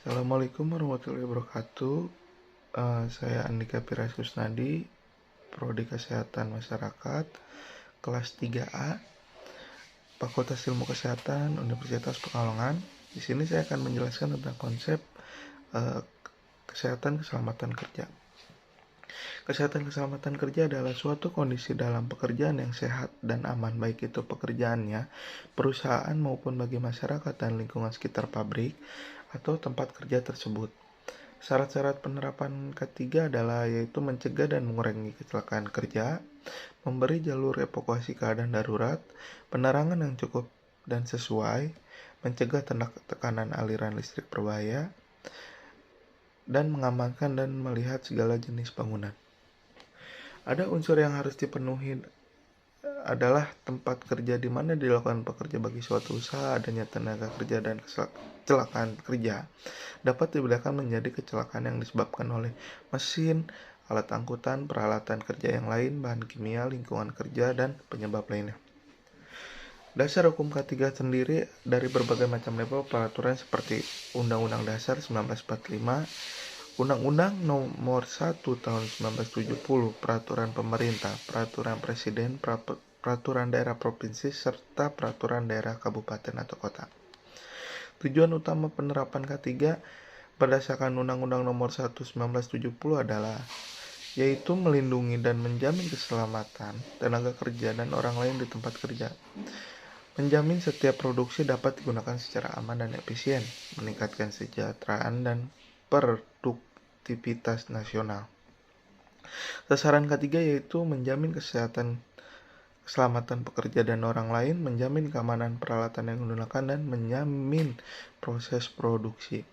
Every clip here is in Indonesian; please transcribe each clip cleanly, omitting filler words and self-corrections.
Assalamualaikum warahmatullahi wabarakatuh. Saya Andika Piras Kusnadi, Prodi Kesehatan Masyarakat, kelas 3A, Fakultas Ilmu Kesehatan, Universitas Pekalongan. Di sini saya akan menjelaskan tentang konsep kesehatan keselamatan kerja. Kesehatan keselamatan kerja adalah suatu kondisi dalam pekerjaan yang sehat dan aman, baik itu pekerjaannya, perusahaan maupun bagi masyarakat dan lingkungan sekitar pabrik atau tempat kerja tersebut. Syarat-syarat penerapan ketiga adalah yaitu mencegah dan mengurangi kecelakaan kerja, memberi jalur evakuasi keadaan darurat, penerangan yang cukup dan sesuai, mencegah tekanan aliran listrik berbahaya, dan mengamankan dan melihat segala jenis bangunan. Ada unsur yang harus dipenuhi adalah tempat kerja di mana dilakukan pekerja bagi suatu usaha, adanya tenaga kerja dan kecelakaan kerja dapat dibedakan menjadi kecelakaan yang disebabkan oleh mesin, alat angkutan, peralatan kerja yang lain, bahan kimia, lingkungan kerja, dan penyebab lainnya. Dasar hukum K3 sendiri dari berbagai macam level peraturan seperti Undang-Undang Dasar 1945, Undang-Undang Nomor 1 Tahun 1970, Peraturan Pemerintah, Peraturan Presiden, Peraturan Daerah Provinsi, serta Peraturan Daerah Kabupaten atau Kota. Tujuan utama penerapan K3 berdasarkan Undang-Undang Nomor 1 1970 adalah yaitu melindungi dan menjamin keselamatan tenaga kerja dan orang lain di tempat kerja. Menjamin setiap produksi dapat digunakan secara aman dan efisien, meningkatkan kesejahteraan dan produktivitas nasional. Sasaran ketiga yaitu menjamin keselamatan pekerja dan orang lain, menjamin keamanan peralatan yang digunakan, dan menjamin proses produksi.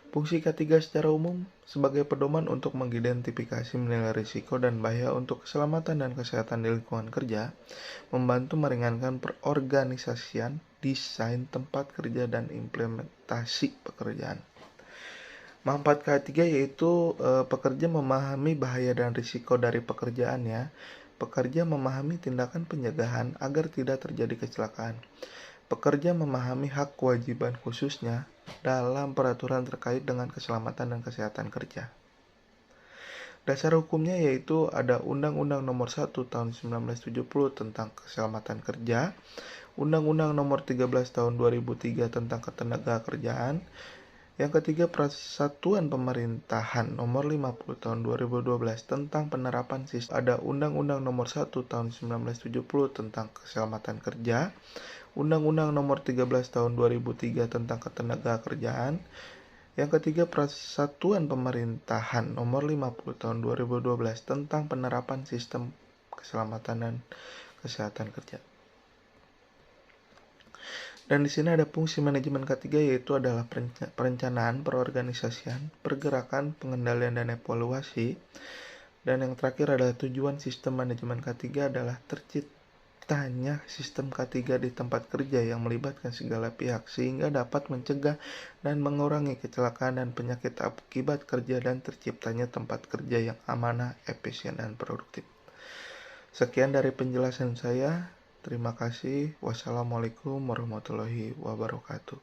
Fungsi K3 secara umum sebagai pedoman untuk mengidentifikasi menilai risiko dan bahaya untuk keselamatan dan kesehatan di lingkungan kerja, membantu meringankan perorganisasian, desain tempat kerja, dan implementasi pekerjaan. Manfaat K3 yaitu pekerja memahami bahaya dan risiko dari pekerjaannya, pekerja memahami tindakan pencegahan agar tidak terjadi kecelakaan. Pekerja memahami hak kewajiban khususnya dalam peraturan terkait dengan keselamatan dan kesehatan kerja. Dasar hukumnya yaitu ada Undang-Undang Nomor 1 Tahun 1970 tentang Keselamatan Kerja, Undang-Undang Nomor 13 Tahun 2003 tentang Ketenagakerjaan. Yang ketiga, Persatuan Pemerintahan Nomor 50 Tahun 2012 tentang penerapan sistem. Ada Undang-Undang Nomor 1 Tahun 1970 tentang Keselamatan Kerja, Undang-Undang Nomor 13 Tahun 2003 tentang Ketenagakerjaan. Yang ketiga, Persatuan Pemerintahan Nomor 50 Tahun 2012 tentang penerapan sistem keselamatan dan kesehatan kerja. Dan di sini ada fungsi manajemen K3 yaitu adalah perencanaan, perorganisasian, pergerakan, pengendalian, dan evaluasi. Dan yang terakhir adalah tujuan sistem manajemen K3 adalah terciptanya sistem K3 di tempat kerja yang melibatkan segala pihak sehingga dapat mencegah dan mengurangi kecelakaan dan penyakit akibat kerja dan terciptanya tempat kerja yang amanah, efisien, dan produktif. Sekian dari penjelasan saya. Terima kasih. Wassalamualaikum warahmatullahi wabarakatuh.